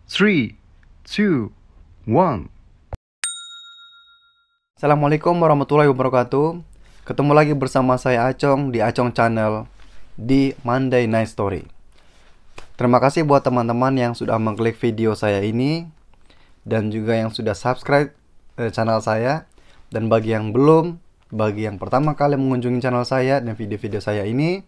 3, 2, 1. Assalamualaikum warahmatullahi wabarakatuh. Ketemu lagi bersama saya Acong di Acong Channel di Monday Night Story. Terima kasih buat teman-teman yang sudah mengklik video saya ini dan juga yang sudah subscribe channel saya. Dan bagi yang belum, bagi yang pertama kali mengunjungi channel saya dan video-video saya ini,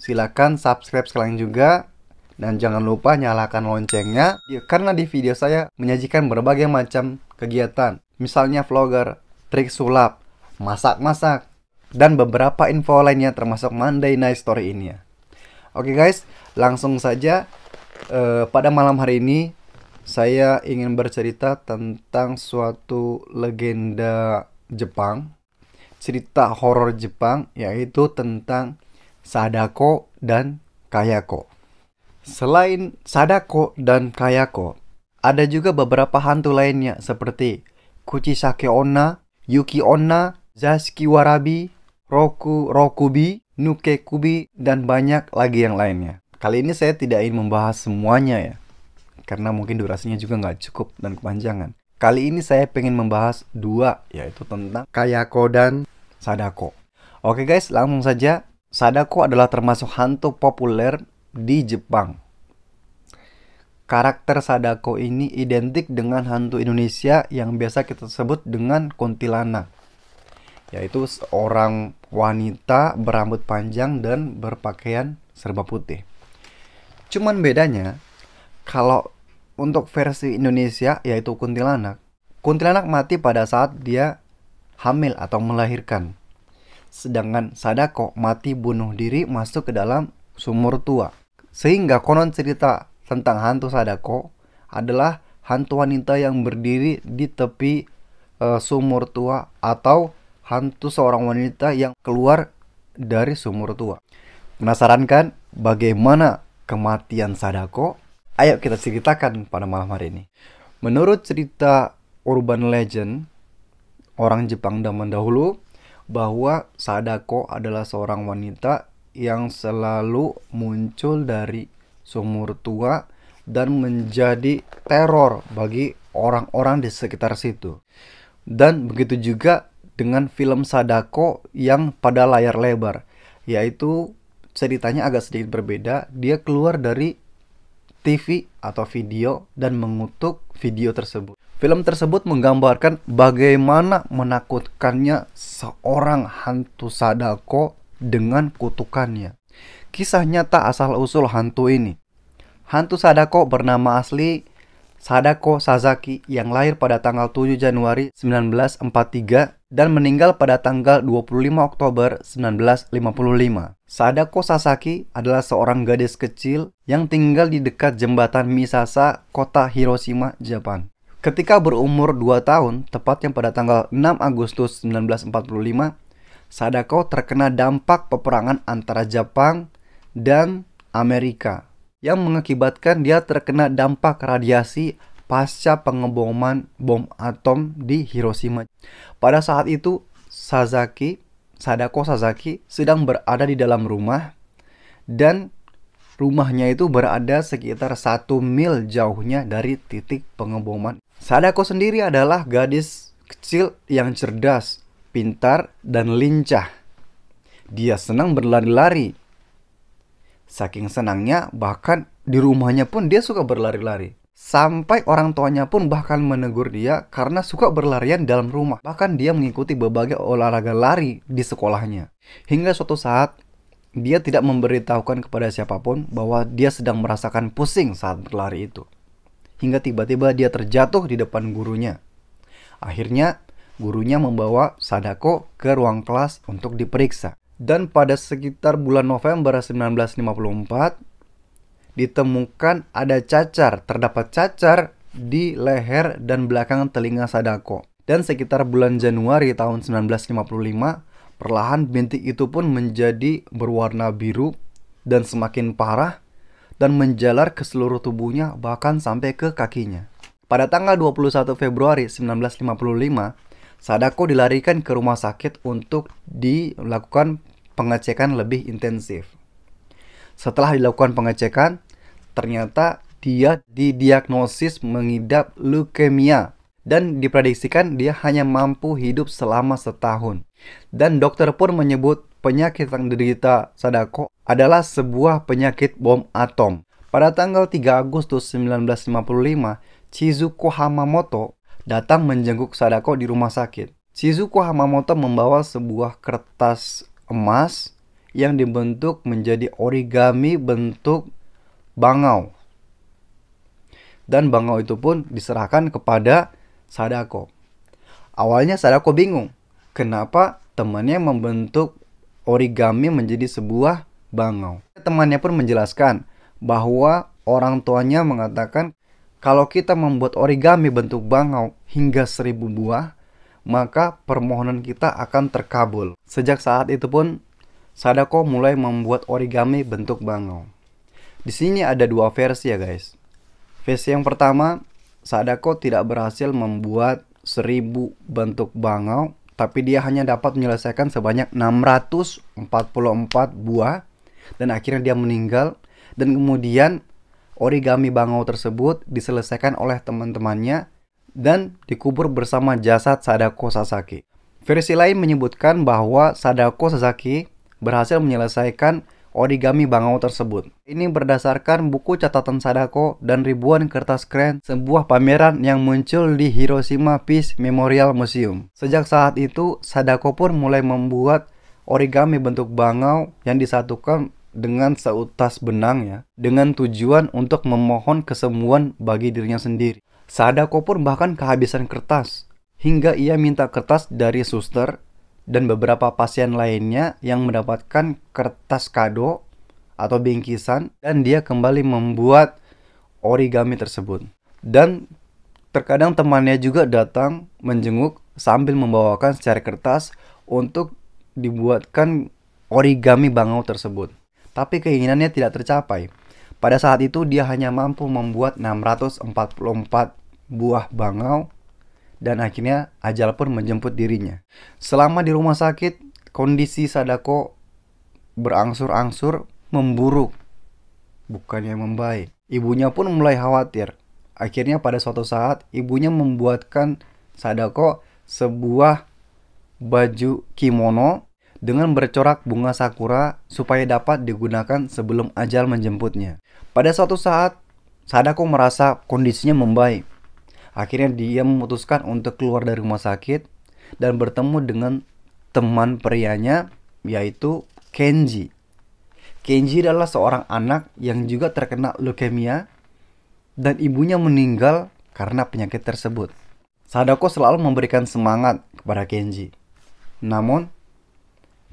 silakan subscribe sekalian juga. Dan jangan lupa nyalakan loncengnya, karena di video saya menyajikan berbagai macam kegiatan. Misalnya vlogger, trik sulap, masak-masak, dan beberapa info lainnya termasuk Monday Night Story ini ya. Oke guys, langsung saja. Pada malam hari ini, saya ingin bercerita tentang suatu legenda Jepang. Cerita horor Jepang, yaitu tentang Sadako dan Kayako. Selain Sadako dan Kayako, ada juga beberapa hantu lainnya seperti Kuchisake Onna, Yuki Onna, Zashiki Warabi, Rokubi, Nukekubi, dan banyak lagi yang lainnya. Kali ini saya tidak ingin membahas semuanya ya, karena mungkin durasinya juga nggak cukup dan kepanjangan. Kali ini saya pengen membahas dua, yaitu tentang Kayako dan Sadako. Oke guys, langsung saja. Sadako adalah termasuk hantu populer di Jepang. Karakter Sadako ini identik dengan hantu Indonesia yang biasa kita sebut dengan kuntilanak, yaitu seorang wanita berambut panjang dan berpakaian serba putih. Cuman bedanya, kalau untuk versi Indonesia yaitu kuntilanak mati pada saat dia hamil atau melahirkan. Sedangkan Sadako mati bunuh diri masuk ke dalam sumur tua. Sehingga konon cerita tentang hantu Sadako adalah hantu wanita yang berdiri di tepi sumur tua, atau hantu seorang wanita yang keluar dari sumur tua. Penasaran kan bagaimana kematian Sadako? Ayo kita ceritakan pada malam hari ini. Menurut cerita urban legend orang Jepang zaman dahulu, bahwa Sadako adalah seorang wanita yang selalu muncul dari sumur tua dan menjadi teror bagi orang-orang di sekitar situ. Dan begitu juga dengan film Sadako yang pada layar lebar, yaitu ceritanya agak sedikit berbeda. Dia keluar dari TV atau video dan mengutuk video tersebut. Film tersebut menggambarkan bagaimana menakutkannya seorang hantu Sadako dengan kutukannya. Kisah nyata asal-usul hantu ini. Hantu Sadako bernama asli Sadako Sasaki yang lahir pada tanggal 7 Januari 1943 dan meninggal pada tanggal 25 Oktober 1955. Sadako Sasaki adalah seorang gadis kecil yang tinggal di dekat jembatan Misasa, kota Hiroshima, Jepang. Ketika berumur 2 tahun, tepatnya pada tanggal 6 Agustus 1945, Sadako terkena dampak peperangan antara Jepang dan Amerika yang mengakibatkan dia terkena dampak radiasi pasca pengeboman bom atom di Hiroshima. Pada saat itu, Sadako Sasaki sedang berada di dalam rumah, dan rumahnya itu berada sekitar 1 mil jauhnya dari titik pengeboman. Sadako sendiri adalah gadis kecil yang cerdas, pintar, dan lincah. Dia senang berlari-lari. Saking senangnya, bahkan di rumahnya pun dia suka berlari-lari. Sampai orang tuanya pun bahkan menegur dia karena suka berlarian dalam rumah. Bahkan dia mengikuti berbagai olahraga lari di sekolahnya. Hingga suatu saat, dia tidak memberitahukan kepada siapapun bahwa dia sedang merasakan pusing saat berlari itu. Hingga tiba-tiba dia terjatuh di depan gurunya. Akhirnya, gurunya membawa Sadako ke ruang kelas untuk diperiksa. Dan pada sekitar bulan November 1954, ditemukan terdapat cacar di leher dan belakang telinga Sadako. Dan sekitar bulan Januari tahun 1955, perlahan bintik itu pun menjadi berwarna biru dan semakin parah dan menjalar ke seluruh tubuhnya, bahkan sampai ke kakinya. Pada tanggal 21 Februari 1955, Sadako dilarikan ke rumah sakit untuk dilakukan pengecekan lebih intensif. Setelah dilakukan pengecekan, ternyata dia didiagnosis mengidap leukemia dan diprediksikan dia hanya mampu hidup selama setahun. Dan dokter pun menyebut penyakit yang diderita Sadako adalah sebuah penyakit bom atom. Pada tanggal 3 Agustus 1955, Chizuko Hamamoto datang menjenguk Sadako di rumah sakit. Chizuko Hamamoto membawa sebuah kertas emas yang dibentuk menjadi origami bentuk bangau. Dan bangau itu pun diserahkan kepada Sadako. Awalnya Sadako bingung, kenapa temannya membentuk origami menjadi sebuah bangau. Temannya pun menjelaskan bahwa orang tuanya mengatakan kalau kita membuat origami bentuk bangau hingga 1000 buah, maka permohonan kita akan terkabul. Sejak saat itu pun Sadako mulai membuat origami bentuk bangau. Di sini ada dua versi ya guys. Versi yang pertama, Sadako tidak berhasil membuat 1000 bentuk bangau, tapi dia hanya dapat menyelesaikan sebanyak 644 buah dan akhirnya dia meninggal. Dan kemudian origami bangau tersebut diselesaikan oleh teman-temannya dan dikubur bersama jasad Sadako Sasaki. Versi lain menyebutkan bahwa Sadako Sasaki berhasil menyelesaikan origami bangau tersebut. Ini berdasarkan buku catatan Sadako dan ribuan kertas keren sebuah pameran yang muncul di Hiroshima Peace Memorial Museum. Sejak saat itu, Sadako pun mulai membuat origami bentuk bangau yang disatukan dengan seutas benang ya, dengan tujuan untuk memohon kesembuhan bagi dirinya sendiri. Sadako pun bahkan kehabisan kertas, hingga ia minta kertas dari suster dan beberapa pasien lainnya yang mendapatkan kertas kado atau bingkisan, dan dia kembali membuat origami tersebut. Dan terkadang temannya juga datang menjenguk sambil membawakan secari kertas untuk dibuatkan origami bangau tersebut. Tapi keinginannya tidak tercapai. Pada saat itu dia hanya mampu membuat 644 buah bangau, dan akhirnya ajal pun menjemput dirinya. Selama di rumah sakit, kondisi Sadako berangsur-angsur memburuk, bukannya membaik. Ibunya pun mulai khawatir. Akhirnya pada suatu saat, ibunya membuatkan Sadako sebuah baju kimono dengan bercorak bunga sakura supaya dapat digunakan sebelum ajal menjemputnya. Pada suatu saat, Sadako merasa kondisinya membaik. Akhirnya dia memutuskan untuk keluar dari rumah sakit dan bertemu dengan teman prianya, yaitu Kenji. Kenji adalah seorang anak yang juga terkena leukemia dan ibunya meninggal karena penyakit tersebut. Sadako selalu memberikan semangat kepada Kenji. Namun,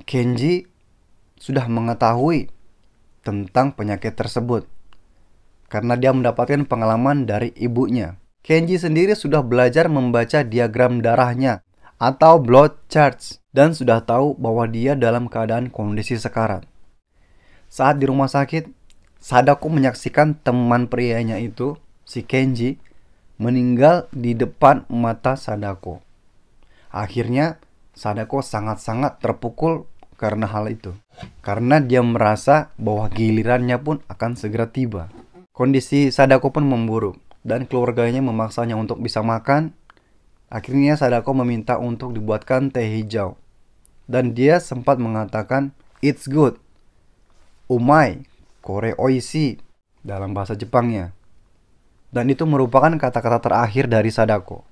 Kenji sudah mengetahui tentang penyakit tersebut karena dia mendapatkan pengalaman dari ibunya. Kenji sendiri sudah belajar membaca diagram darahnya atau blood charts dan sudah tahu bahwa dia dalam keadaan kondisi sekarat. Saat di rumah sakit, Sadako menyaksikan teman prianya itu, si Kenji, meninggal di depan mata Sadako. Akhirnya, Sadako sangat-sangat terpukul karena hal itu. Karena dia merasa bahwa gilirannya pun akan segera tiba. Kondisi Sadako pun memburuk dan keluarganya memaksanya untuk bisa makan. Akhirnya Sadako meminta untuk dibuatkan teh hijau. Dan dia sempat mengatakan, "It's good. Umai, kore oishi," dalam bahasa Jepangnya. Dan itu merupakan kata-kata terakhir dari Sadako.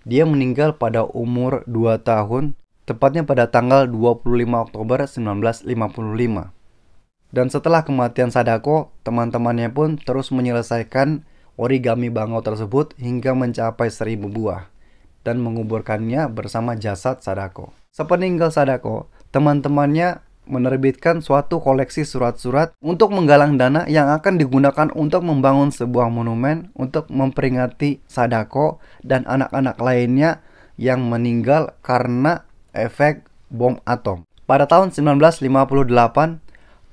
Dia meninggal pada umur 2 tahun, tepatnya pada tanggal 25 Oktober 1955. Dan setelah kematian Sadako, teman-temannya pun terus menyelesaikan origami bangau tersebut hingga mencapai 1000 buah dan menguburkannya bersama jasad Sadako. Sepeninggal Sadako, teman-temannya menerbitkan suatu koleksi surat-surat untuk menggalang dana yang akan digunakan untuk membangun sebuah monumen untuk memperingati Sadako dan anak-anak lainnya yang meninggal karena efek bom atom. Pada tahun 1958,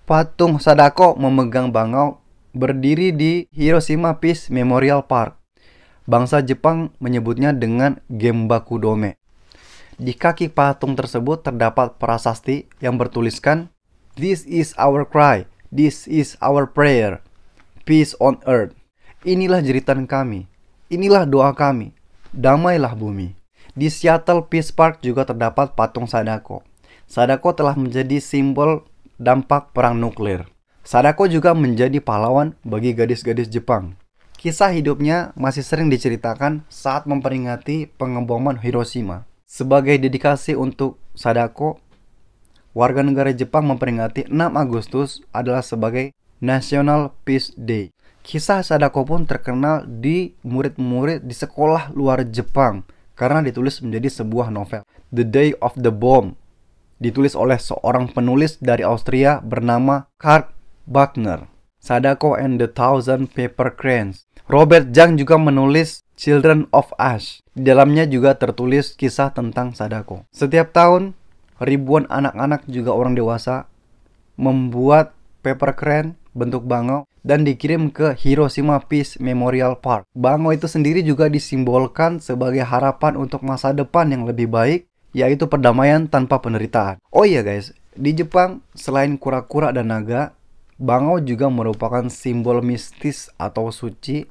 patung Sadako memegang bangau berdiri di Hiroshima Peace Memorial Park. Bangsa Jepang menyebutnya dengan Gembakudome. Di kaki patung tersebut terdapat prasasti yang bertuliskan, "This is our cry, this is our prayer. peace on earth. Inilah jeritan kami, inilah doa kami, damailah bumi. Di Seattle Peace Park juga terdapat patung Sadako. Sadako telah menjadi simbol dampak perang nuklir. Sadako juga menjadi pahlawan bagi gadis-gadis Jepang. Kisah hidupnya masih sering diceritakan saat memperingati pengeboman Hiroshima. Sebagai dedikasi untuk Sadako, warga negara Jepang memperingati 6 Agustus adalah sebagai National Peace Day. Kisah Sadako pun terkenal di murid-murid di sekolah luar Jepang karena ditulis menjadi sebuah novel. The Day of the Bomb ditulis oleh seorang penulis dari Austria bernama Karl Buchner. Sadako and the Thousand Paper Cranes. Robert Jung juga menulis Children of Ash. Di dalamnya juga tertulis kisah tentang Sadako. Setiap tahun, ribuan anak-anak juga orang dewasa membuat paper crane bentuk bangau dan dikirim ke Hiroshima Peace Memorial Park. Bangau itu sendiri juga disimbolkan sebagai harapan untuk masa depan yang lebih baik, yaitu perdamaian tanpa penderitaan. Oh iya guys, di Jepang selain kura-kura dan naga, bangau juga merupakan simbol mistis atau suci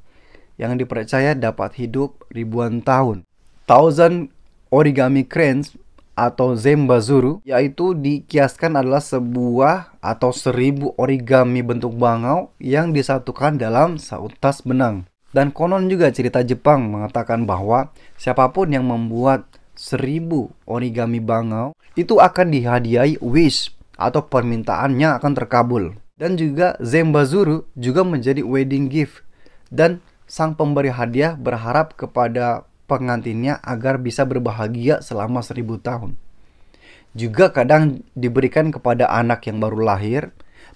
yang dipercaya dapat hidup ribuan tahun. Thousand Origami Cranes atau Zembazuru, yaitu dikiaskan adalah sebuah atau 1000 origami bentuk bangau yang disatukan dalam seutas benang. Dan konon juga cerita Jepang mengatakan bahwa siapapun yang membuat 1000 origami bangau itu akan dihadiahi wish atau permintaannya akan terkabul. Dan juga Zembazuru juga menjadi wedding gift, dan sang pemberi hadiah berharap kepada pengantinnya agar bisa berbahagia selama 1000 tahun. Juga kadang diberikan kepada anak yang baru lahir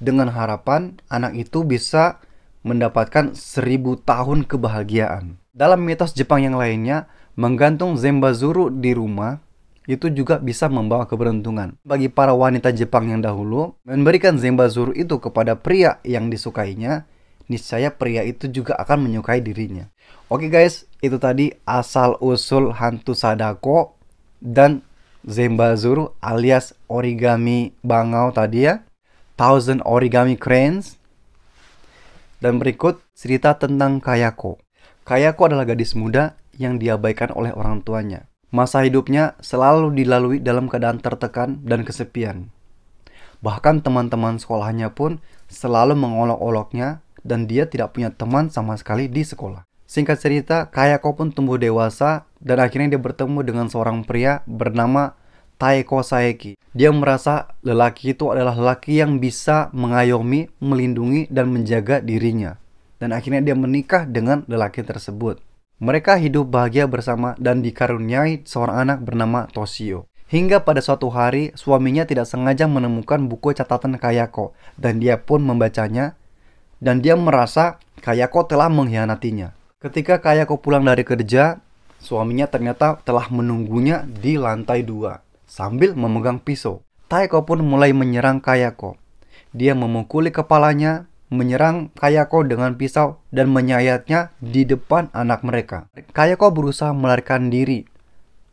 dengan harapan anak itu bisa mendapatkan 1000 tahun kebahagiaan. Dalam mitos Jepang yang lainnya, menggantung Zembazuru di rumah itu juga bisa membawa keberuntungan. Bagi para wanita Jepang yang dahulu, memberikan Zembazuru itu kepada pria yang disukainya, niscaya pria itu juga akan menyukai dirinya. Oke guys, itu tadi asal-usul hantu Sadako dan Zembazuru alias origami bangau tadi ya. Thousand Origami Cranes. Dan berikut cerita tentang Kayako. Kayako adalah gadis muda yang diabaikan oleh orang tuanya. Masa hidupnya selalu dilalui dalam keadaan tertekan dan kesepian. Bahkan teman-teman sekolahnya pun selalu mengolok-oloknya dan dia tidak punya teman sama sekali di sekolah. Singkat cerita, Kayako pun tumbuh dewasa dan akhirnya dia bertemu dengan seorang pria bernama Taeko Saeki. Dia merasa lelaki itu adalah lelaki yang bisa mengayomi, melindungi, dan menjaga dirinya. Dan akhirnya dia menikah dengan lelaki tersebut. Mereka hidup bahagia bersama dan dikaruniai seorang anak bernama Toshio. Hingga pada suatu hari, suaminya tidak sengaja menemukan buku catatan Kayako dan dia pun membacanya dan dia merasa Kayako telah mengkhianatinya. Ketika Kayako pulang dari kerja, suaminya ternyata telah menunggunya di lantai 2 sambil memegang pisau. Taeko pun mulai menyerang Kayako. Dia memukuli kepalanya, menyerang Kayako dengan pisau dan menyayatnya di depan anak mereka. Kayako berusaha melarikan diri,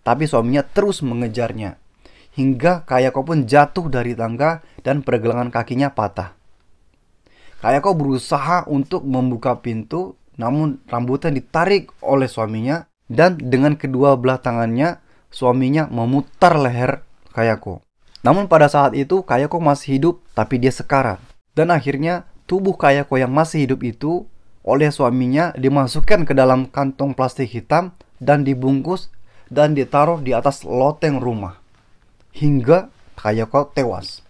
tapi suaminya terus mengejarnya. Hingga Kayako pun jatuh dari tangga dan pergelangan kakinya patah. Kayako berusaha untuk membuka pintu, namun rambutnya ditarik oleh suaminya dan dengan kedua belah tangannya suaminya memutar leher Kayako. Namun pada saat itu Kayako masih hidup tapi dia sekarat. Dan akhirnya tubuh Kayako yang masih hidup itu oleh suaminya dimasukkan ke dalam kantong plastik hitam dan dibungkus dan ditaruh di atas loteng rumah hingga Kayako tewas.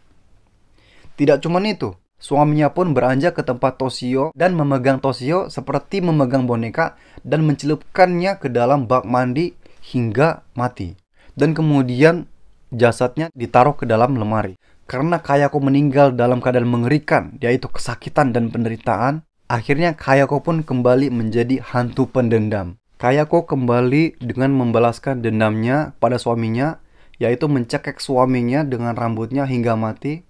Tidak cuma itu, suaminya pun beranjak ke tempat Toshio dan memegang Toshio seperti memegang boneka dan mencelupkannya ke dalam bak mandi hingga mati. Dan kemudian jasadnya ditaruh ke dalam lemari. Karena Kayako meninggal dalam keadaan mengerikan, yaitu kesakitan dan penderitaan, akhirnya Kayako pun kembali menjadi hantu pendendam. Kayako kembali dengan membalaskan dendamnya pada suaminya, yaitu mencekik suaminya dengan rambutnya hingga mati.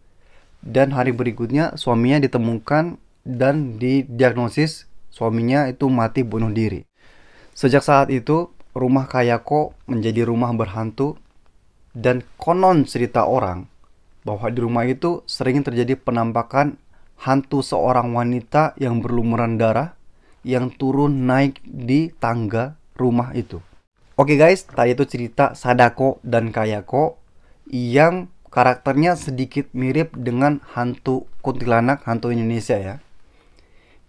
Dan hari berikutnya suaminya ditemukan dan didiagnosis suaminya itu mati bunuh diri. Sejak saat itu, rumah Kayako menjadi rumah berhantu dan konon cerita orang bahwa di rumah itu sering terjadi penampakan hantu seorang wanita yang berlumuran darah yang turun naik di tangga rumah itu. Oke guys, tadi itu cerita Sadako dan Kayako yang karakternya sedikit mirip dengan hantu kuntilanak, hantu Indonesia ya.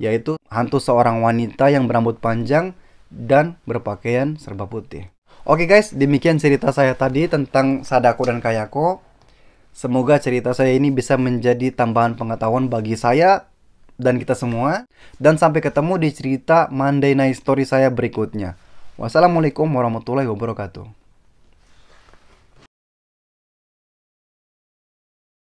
Yaitu hantu seorang wanita yang berambut panjang dan berpakaian serba putih. Oke guys, demikian cerita saya tadi tentang Sadako dan Kayako. Semoga cerita saya ini bisa menjadi tambahan pengetahuan bagi saya dan kita semua. Dan sampai ketemu di cerita Monday Night Story saya berikutnya. Wassalamualaikum warahmatullahi wabarakatuh.